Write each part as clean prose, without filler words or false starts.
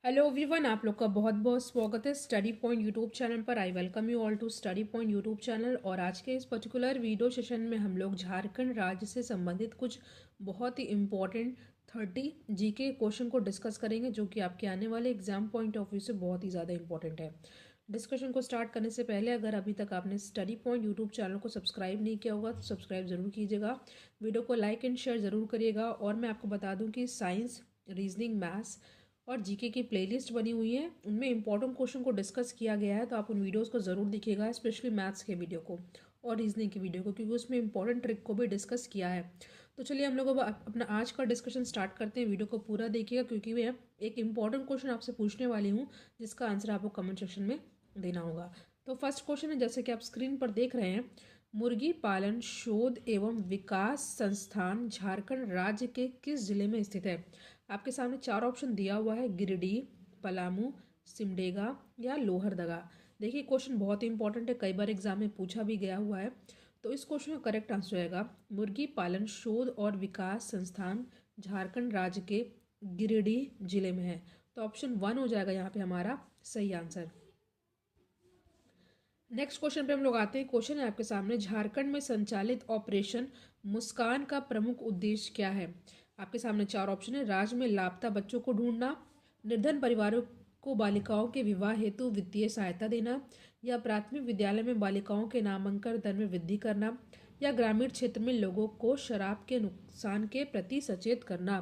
Hello everyone, आप लोग का बहुत बहुत स्वागत है स्टडी पॉइंट यूट्यूब चैनल पर। I welcome you all to study point YouTube channel. और आज के इस पर्टिकुलर वीडियो सेशन में हम लोग झारखंड राज्य से संबंधित कुछ बहुत ही इम्पोर्टेंट 30 जीके क्वेश्चन को डिस्कस करेंगे, जो कि आपके आने वाले एग्जाम पॉइंट ऑफ व्यू से बहुत ही ज़्यादा इंपॉर्टेंट है। डिस्कशन को स्टार्ट करने से पहले अगर अभी तक आपने स्टडी पॉइंट यूट्यूब चैनल को सब्सक्राइब नहीं किया होगा तो सब्सक्राइब ज़रूर कीजिएगा, वीडियो को लाइक एंड शेयर ज़रूर करिएगा। और मैं आपको बता दूं कि साइंस, रीजनिंग, मैथ्स और जीके की प्लेलिस्ट बनी हुई है, उनमें इंपॉर्टेंट क्वेश्चन को डिस्कस किया गया है, तो आप उन वीडियोस को ज़रूर देखिएगा, स्पेशली मैथ्स के वीडियो को और रीजनिंग की वीडियो को, क्योंकि उसमें इंपॉर्टेंट ट्रिक को भी डिस्कस किया है। तो चलिए हम लोग अब अपना आज का डिस्कशन स्टार्ट करते हैं। वीडियो को पूरा देखिएगा, क्योंकि मैं एक इंपॉर्टेंट क्वेश्चन आपसे पूछने वाली हूँ, जिसका आंसर आपको कमेंट सेक्शन में देना होगा। तो फर्स्ट क्वेश्चन है, जैसे कि आप स्क्रीन पर देख रहे हैं, मुर्गी पालन शोध एवं विकास संस्थान झारखंड राज्य के किस जिले में स्थित है? आपके सामने चार ऑप्शन दिया हुआ है, गिरिडीह, पलामू, सिमडेगा या लोहरदगा। देखिए क्वेश्चन बहुत ही इंपॉर्टेंट है, कई बार एग्जाम में पूछा भी गया हुआ है। तो इस क्वेश्चन का करेक्ट आंसर रहेगा मुर्गी पालन शोध और विकास संस्थान झारखंड राज्य के गिरिडीह जिले में है। तो ऑप्शन 1 हो जाएगा यहाँ पे हमारा सही आंसर। नेक्स्ट क्वेश्चन पे हम लोग आते हैं। क्वेश्चन है आपके सामने, झारखंड में संचालित ऑपरेशन मुस्कान का प्रमुख उद्देश्य क्या है? आपके सामने चार ऑप्शन है, राज्य में लापता बच्चों को ढूंढना, निर्धन परिवारों को बालिकाओं के विवाह हेतु वित्तीय सहायता देना, या प्राथमिक विद्यालय में बालिकाओं के नामांकन दर में वृद्धि करना, या ग्रामीण क्षेत्र में लोगों को शराब के नुकसान के प्रति सचेत करना।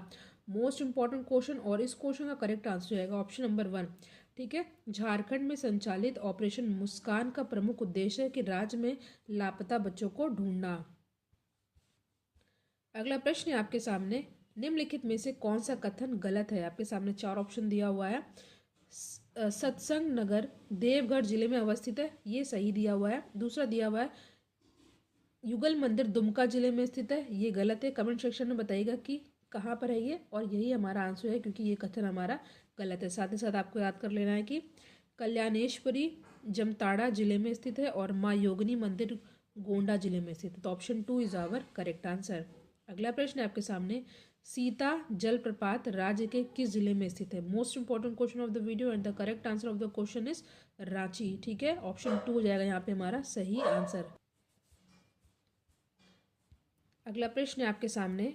मोस्ट इंपॉर्टेंट क्वेश्चन, और इस क्वेश्चन का करेक्ट आंसर रहेगा ऑप्शन नंबर 1। ठीक है, झारखंड में संचालित ऑपरेशन मुस्कान का प्रमुख उद्देश्य है कि राज्य में लापता बच्चों को ढूंढना। अगला प्रश्न है आपके सामने, निम्नलिखित में से कौन सा कथन गलत है? आपके सामने चार ऑप्शन दिया हुआ है। सत्संग नगर देवघर जिले में अवस्थित है, ये सही दिया हुआ है। दूसरा दिया हुआ है युगल मंदिर दुमका जिले में स्थित है, ये गलत है। कमेंट सेक्शन में बताइएगा कि कहाँ पर है ये, और यही हमारा आंसर है, क्योंकि ये कथन हमारा गलत है। साथ ही साथ आपको याद कर लेना है कि कल्याणेश्वरी जमताड़ा जिले में स्थित है और माँ योगिनी मंदिर गोंडा जिले में स्थित है। तो option 2 is our correct answer. अगला प्रश्न है आपके सामने, सीता जलप्रपात राज्य के किस जिले में स्थित है? Most important question of the video and the correct answer of the question is Ranchi. ठीक है, ऑप्शन 2 हो जाएगा यहाँ पे हमारा सही आंसर। अगला प्रश्न है आपके सामने,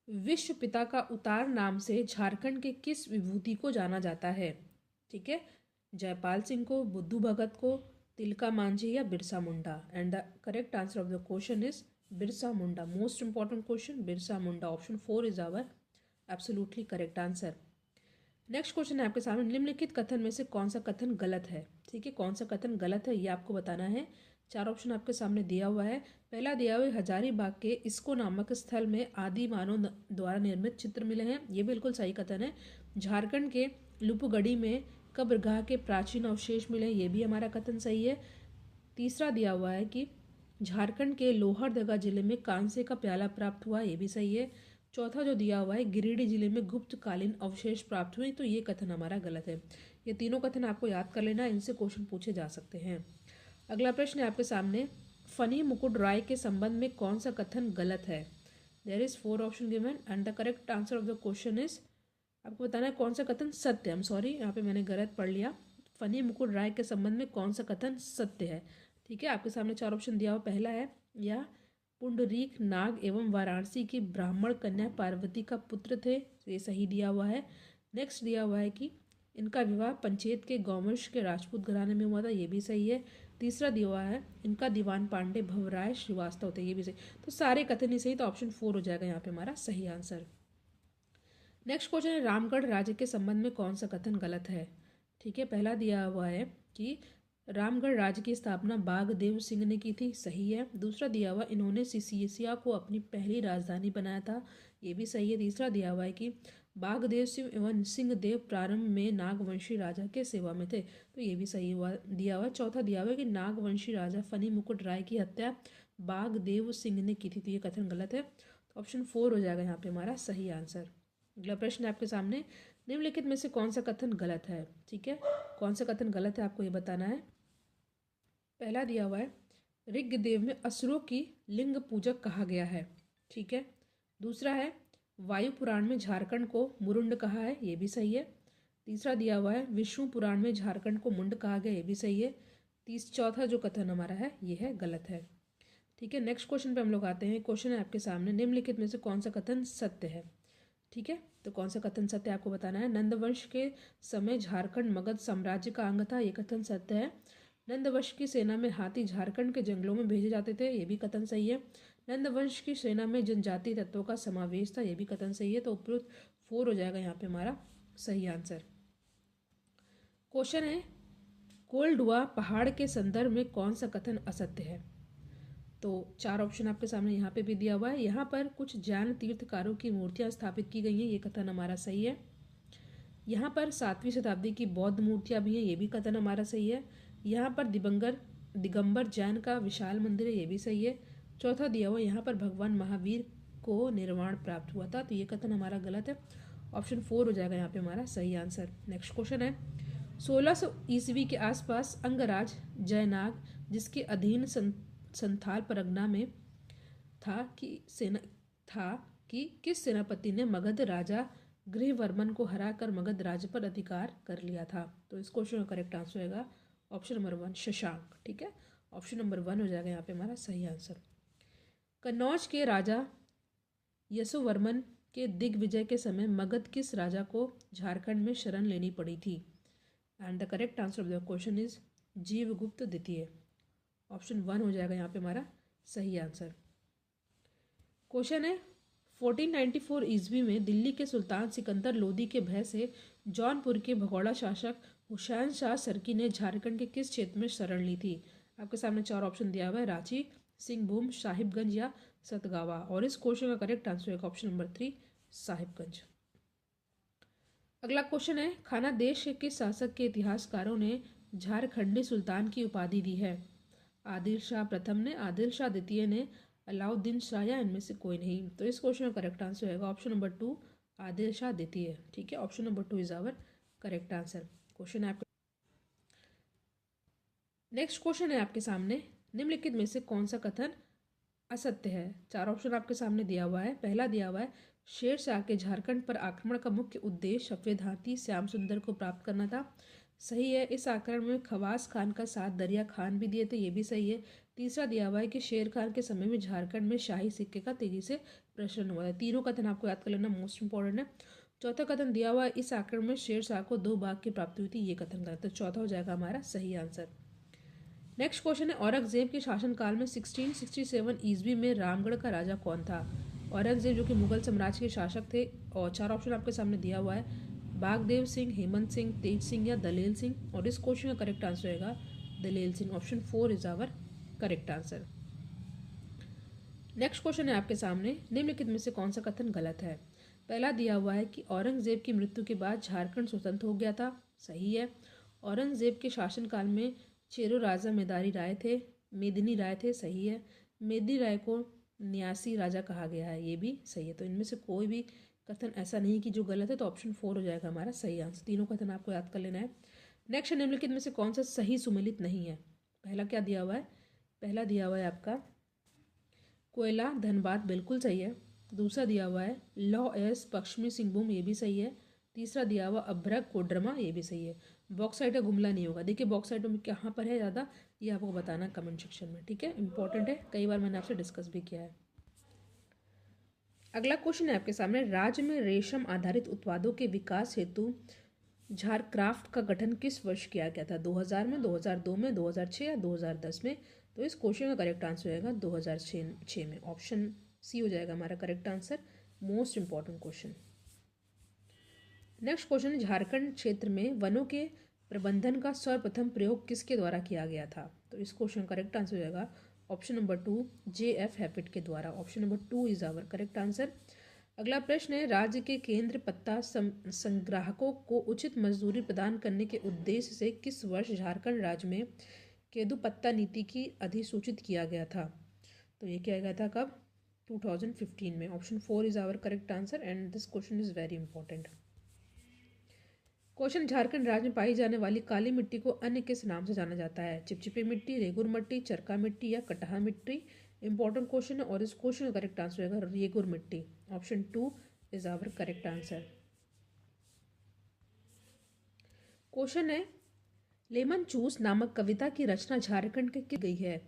विश्व पिता का उतार नाम से झारखंड के किस विभूति को जाना जाता है? ठीक है, जयपाल सिंह को, बुद्धू भगत को, तिलका मांझी या Birsa Munda. And the correct answer of the question is Birsa Munda. Most important question Birsa Munda. Option 4 is our absolutely correct answer. Next question है आपके सामने, निम्नलिखित कथन में से कौन सा कथन गलत है? ठीक है, कौन सा कथन गलत है ये आपको बताना है। चार ऑप्शन आपके सामने दिया हुआ है। पहला दिया हुआ है, हजारीबाग के इसको नामक स्थल में आदि मानव द्वारा निर्मित चित्र मिले हैं, ये बिल्कुल सही कथन है। झारखंड के लुपगड़ी में कब्रगाह के प्राचीन अवशेष मिले हैं, ये भी हमारा कथन सही है। तीसरा दिया हुआ है कि झारखंड के लोहरदगा जिले में कांसे का प्याला प्राप्त हुआ, ये भी सही है। चौथा जो दिया हुआ है, गिरिडीह जिले में गुप्तकालीन अवशेष प्राप्त हुए, तो ये कथन हमारा गलत है। ये तीनों कथन आपको याद कर लेना, इनसे क्वेश्चन पूछे जा सकते हैं। अगला प्रश्न है आपके सामने, फनी मुकुट राय के संबंध में कौन सा कथन गलत है? There is 4 option given and the correct answer of the question is, आपको बताना है कौन सा कथन सत्य है। सॉरी, यहाँ पे मैंने गलत पढ़ लिया। फनी मुकुट राय के संबंध में कौन सा कथन सत्य है? ठीक है, आपके सामने चार ऑप्शन दिया हुआ। पहला है, या पुंडरीक नाग एवं वाराणसी की ब्राह्मण कन्या पार्वती का पुत्र थे, ये सही दिया हुआ है। नेक्स्ट दिया हुआ है कि इनका विवाह पंचेत के गौवंश के राजपूत घराने में हुआ था, ये भी सही है। तीसरा दिया हुआ है, इनका दीवान पांडे भवराय श्रीवास्तव थे, ये भी सही। तो सारे कथन ही सही, तो ऑप्शन 4 हो जाएगा यहाँ पे हमारा सही आंसर। नेक्स्ट क्वेश्चन है, रामगढ़ राज्य के संबंध में कौन सा कथन गलत है? ठीक है, पहला दिया हुआ है कि रामगढ़ राज्य की स्थापना बागदेव सिंह ने की थी, सही है। दूसरा दिया हुआ, इन्होंने सिसिया को अपनी पहली राजधानी बनाया था, ये भी सही है। तीसरा दिया हुआ है कि बागदेव सिंह एवं सिंह देव प्रारंभ में नागवंशी राजा के सेवा में थे, तो ये भी सही हुआ दिया हुआ है। चौथा दिया हुआ है कि नागवंशी राजा फनी मुकुट राय की हत्या बागदेव सिंह ने की थी, तो ये कथन गलत है। तो ऑप्शन 4 हो जाएगा यहाँ पे हमारा सही आंसर। अगला प्रश्न है आपके सामने, निम्नलिखित में से कौन सा कथन गलत है? ठीक है, कौन सा कथन गलत है आपको ये बताना है। पहला दिया हुआ है, ऋग्वेद में असुरों की लिंग पूजक कहा गया है, ठीक है। दूसरा है, वायु पुराण में झारखंड को मुरुंड कहा है, ये भी सही है। तीसरा दिया हुआ है विष्णु पुराण में झारखंड को मुंड कहा गया, ये भी सही है। चौथा जो कथन हमारा है ये है गलत है। ठीक है, नेक्स्ट क्वेश्चन पे हम लोग आते हैं। क्वेश्चन है आपके सामने, निम्नलिखित में से कौन सा कथन सत्य है। ठीक है, तो कौन सा कथन सत्य आपको बताना है। नंदवंश के समय झारखंड मगध साम्राज्य का अंग था, ये कथन सत्य है। नंदवंश की सेना में हाथी झारखंड के जंगलों में भेजे जाते थे, ये भी कथन सही है। नंदवंश की सेना में जनजातीय तत्वों का समावेश था, ये भी कथन सही है। तो उपयुक्त 4 हो जाएगा यहाँ पे हमारा सही आंसर। क्वेश्चन है कोल्डुआ पहाड़ के संदर्भ में कौन सा कथन असत्य है। तो 4 ऑप्शन आपके सामने यहाँ पे भी दिया हुआ है। यहाँ पर कुछ जैन तीर्थकारों की मूर्तियां स्थापित की गई हैं, ये कथन हमारा सही है। यहाँ पर 7वीं शताब्दी की बौद्ध मूर्तियां भी हैं, ये भी कथन हमारा सही है। यहाँ पर दिगंबर जैन का विशाल मंदिर है, ये भी सही है। चौथा दिया हुआ यहाँ पर भगवान महावीर को निर्वाण प्राप्त हुआ था, तो ये कथन हमारा गलत है। ऑप्शन 4 हो जाएगा यहाँ पे हमारा सही आंसर। नेक्स्ट क्वेश्चन है 1600 ईस्वी के आसपास अंगराज जयनाग जिसके अधीन संथाल परगना में था कि किस सेनापति ने मगध राजा गृहवर्मन को हराकर मगध राज्य पर अधिकार कर लिया था। तो इस क्वेश्चन का करेक्ट आंसर होगा ऑप्शन नंबर 1 शशांक। ठीक है, ऑप्शन नंबर 1 हो जाएगा यहाँ पे हमारा सही आंसर। कन्नौज के राजा यशोवर्मन के दिग्विजय के समय मगध किस राजा को झारखंड में शरण लेनी पड़ी थी। And the correct answer of the question is Jivagupta द्वितीय। ऑप्शन 1 हो जाएगा यहाँ पे हमारा सही आंसर। क्वेश्चन है 1494 ईस्वी में दिल्ली के सुल्तान सिकंदर लोदी के भय से जौनपुर के भगौड़ा शासक हुसैन शाह सरकी ने झारखंड के किस क्षेत्र में शरण ली थी। आपके सामने 4 ऑप्शन दिया हुआ है, रांची, सिंहभूम, साहिबगंज या सतगावा। और इस क्वेश्चन का करेक्ट आंसर है ऑप्शन नंबर 3 साहिबगंज। अगला क्वेश्चन है खाना देश के किस शासक के इतिहासकारों ने झारखंडी सुल्तान की उपाधि दी है। आदिल शाह प्रथम ने, आदिल शाह द्वितीय ने, अलाउद्दीन शाह या इनमें से कोई नहीं। तो इस क्वेश्चन का करेक्ट आंसर होगा ऑप्शन नंबर 2 आदिल शाह द्वितीय। ठीक है, option number 2 is our correct answer. Question है आपका नेक्स्ट क्वेश्चन है आपके सामने, निम्नलिखित में से कौन सा कथन असत्य है। 4 ऑप्शन आपके सामने दिया हुआ है। पहला दिया हुआ है शेर शाह के झारखंड पर आक्रमण का मुख्य उद्देश्य सफेद हाथी श्याम सुंदर को प्राप्त करना था, सही है। इस आक्रमण में खवास खान का साथ दरिया खान भी दिए थे, ये भी सही है। तीसरा दिया हुआ है कि शेर खान के समय में झारखंड में शाही सिक्के का तेजी से प्रचलन हुआ है। तीनों कथन आपको याद कर लेना, मोस्ट इंपॉर्टेंट है। चौथा कथन दिया हुआ है इस आक्रमण में शेर शाह को 2 बाघ की प्राप्ति हुई थी, ये कथन गलत है। चौथा हो जाएगा हमारा सही आंसर। नेक्स्ट क्वेश्चन है औरंगजेब के शासनकाल में 1667 ईस्वी में रामगढ़ का राजा कौन था। औरंगजेब जो कि मुगल साम्राज्य के शासक थे, और 4 ऑप्शन आपके सामने दिया हुआ है, बागदेव सिंह, हेमंत सिंह, तेज सिंह या दलेल सिंह। और इस क्वेश्चन का करेक्ट आंसर होगा Dalel Singh. Option 4 is our correct answer. Next question है आपके सामने, निम्नलिखित में से कौन सा कथन गलत है। पहला दिया हुआ है कि औरंगजेब की मृत्यु के बाद झारखंड स्वतंत्र हो गया था, सही है। औरंगजेब के शासनकाल में चेरो राजा मेदिनी राय थे, सही है। मेदिनी राय को न्यासी राजा कहा गया है, ये भी सही है। तो इनमें से कोई भी कथन ऐसा नहीं कि जो गलत है, तो ऑप्शन 4 हो जाएगा हमारा सही आंसर। तीनों कथन आपको याद कर लेना है। नेक्स्ट निम्नलिखित में से कौन सा सही सुमेलित नहीं है। पहला क्या दिया हुआ है, पहला दिया हुआ है आपका कोयला धनबाद, बिल्कुल सही है। दूसरा दिया हुआ है लौह एस पश्चिमी सिंहभूम, ये भी सही है। तीसरा दिया हुआ अभ्रक कोडरमा, ये भी सही है। बॉक्साइट का गुमला नहीं होगा। देखिए बॉक्साइट में कहाँ पर है ज़्यादा, ये आपको बताना कमेंट सेक्शन में, ठीक है, इंपॉर्टेंट है, कई बार मैंने आपसे डिस्कस भी किया है। अगला क्वेश्चन है आपके सामने, राज्य में रेशम आधारित उत्पादों के विकास हेतु झारक्राफ्ट का गठन किस वर्ष किया गया था। 2000 में, 2002 में, 2006 या 2010 में। तो इस क्वेश्चन का करेक्ट आंसर होगा 2006 में। ऑप्शन सी हो जाएगा हमारा correct answer, most important question. Next question है झारखंड क्षेत्र में वनों के प्रबंधन का सर्वप्रथम प्रयोग किसके द्वारा किया गया था। तो इस क्वेश्चन का करेक्ट आंसर हो जाएगा ऑप्शन नंबर 2 JF हैपिट के द्वारा। Option number 2 is our correct answer. अगला प्रश्न है राज्य के केंद्र पत्ता संग्राहकों को उचित मजदूरी प्रदान करने के उद्देश्य से किस वर्ष झारखंड राज्य में केदु पत्ता नीति की अधिसूचित किया गया था। तो ये किया गया था कब, 2015 में। Option 4 is our correct answer and this question is very important. Question Jharkhand राज्य में पाई जाने वाली काली मिट्टी को अन्य किस नाम से जाना जाता है। चिपचिपी मिट्टी, रेगुर मिट्टी, चरका मिट्टी या कटहा मिट्टी। इंपॉर्टेंट क्वेश्चन है और इस क्वेश्चन का करेक्ट आंसर होगा रेगुर मिट्टी। Option 2 is our correct answer. Question है, लेमन चूस नामक कविता की रचना झारखंड के की गई है?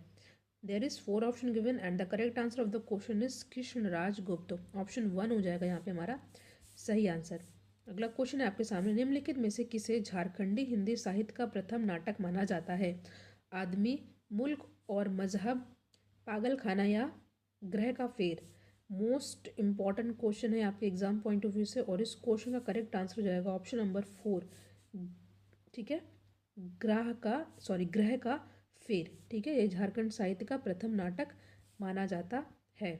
There is 4 option given and the correct answer of the question is Krishnaraj Gupt. Option 1 हो जाएगा यहाँ पे हमारा सही आंसर। अगला क्वेश्चन है आपके सामने, निम्नलिखित में से किसे झारखंडी हिंदी साहित्य का प्रथम नाटक माना जाता है? आदमी, मुल्क और मजहब, पागल खाना या ग्रह का फेर? मोस्ट इंपॉर्टेंट क्वेश्चन है आपके एग्जाम पॉइंट ऑफ व्यू से, और इस क्वेश्चन का करेक्ट आंसर हो जाएगा ऑप्शन नंबर 4, ठीक है, ग्रह का फेर। ठीक है, ये झारखंड साहित्य का प्रथम नाटक माना जाता है।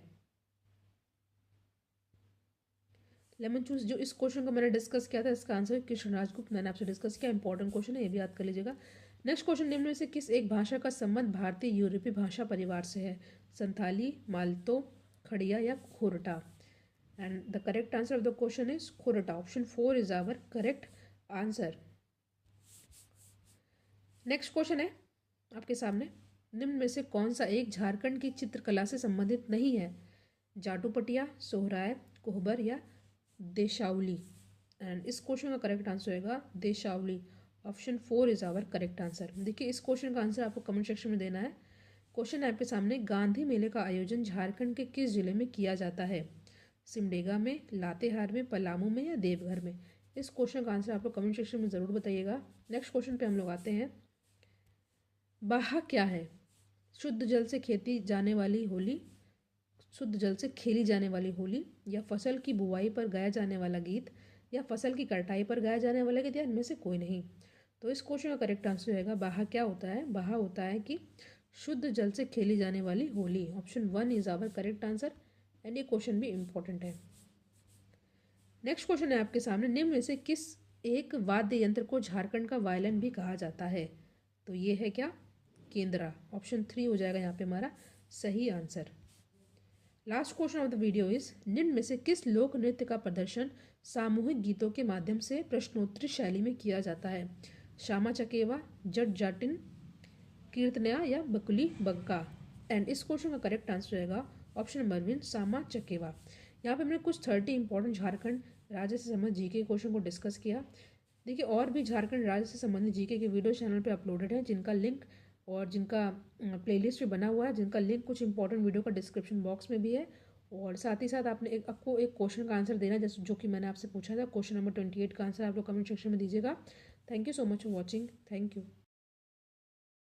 लेमन चूस, जो इस क्वेश्चन को मैंने डिस्कस किया था, इसका आंसर कृष्णराज गुप्त, मैंने आपसे डिस्कस किया। इंपॉर्टेंट क्वेश्चन है, ये भी याद कर लीजिएगा। नेक्स्ट क्वेश्चन, निम्न में से किस एक भाषा का संबंध भारतीय यूरोपीय भाषा परिवार से है? संथाली, मालतो, खड़िया या Khortha? And the correct answer of the question is Khortha. Option 4 is our correct answer. Next question है आपके सामने, निम्न में से कौन सा एक झारखंड की चित्रकला से संबंधित नहीं है? जाटुपटिया, सोहराय, कोहबर या देशावली? एंड इस क्वेश्चन का करेक्ट आंसर होगा Deshawali. Option 4 is our correct answer. देखिए, इस क्वेश्चन का आंसर आपको कमेंट सेक्शन में देना है। क्वेश्चन है आपके सामने, गांधी मेले का आयोजन झारखंड के किस जिले में किया जाता है? सिमडेगा में, लातेहार में, पलामू में या देवघर में? इस क्वेश्चन का आंसर आप लोग कमेंट सेक्शन में ज़रूर बताइएगा। नेक्स्ट क्वेश्चन पे हम लोग आते हैं। बाहा क्या है? शुद्ध जल से खेती जाने वाली होली, शुद्ध जल से खेली जाने वाली होली, या फसल की बुआई पर गाया जाने वाला गीत, या फसल की कटाई पर गाया जाने वाला गीत, या इनमें से कोई नहीं? तो इस क्वेश्चन का करेक्ट आंसर रहेगा बाहा क्या होता है? बाहा होता है कि शुद्ध जल से खेली जाने वाली होली। Option 1 is our correct answer and ये क्वेश्चन भी इंपॉर्टेंट है। नेक्स्ट क्वेश्चन है आपके सामने, निम्न में से किस एक वाद्य यंत्र को झारखंड का वायलिन भी कहा जाता है? तो ये है क्या? केंद्रा। ऑप्शन 3 हो जाएगा यहाँ पे हमारा सही answer. Last question of the video is, निम्न में से किस लोक नृत्य का प्रदर्शन सामूहिक गीतों के माध्यम से प्रश्नोत्तरी शैली में किया जाता है? श्यामा चकेवा, जट जाटिन, कीर्तनया या बकुली बग्गा? एंड इस क्वेश्चन का करेक्ट आंसर रहेगा ऑप्शन नंबर 1, श्यामा चकेवा। यहाँ पे हमने कुछ 30 इंपॉर्टेंट झारखंड राज्य से संबंधित जीके क्वेश्चन को डिस्कस किया। देखिए, और भी झारखंड राज्य से संबंधित जीके के वीडियो चैनल पे अपलोडेड है, जिनका लिंक और जिनका प्लेलिस्ट भी बना हुआ है, जिनका लिंक कुछ इंपॉर्टेंट वीडियो का डिस्क्रिप्शन बॉक्स में भी है। और साथ ही साथ आपको एक क्वेश्चन का आंसर देना है, जैसे जो कि मैंने आपसे पूछा था। क्वेश्चन नंबर 28 का आंसर आप लोग कमेंट सेक्शन में दीजिएगा। Thank you so much for watching. Thank you.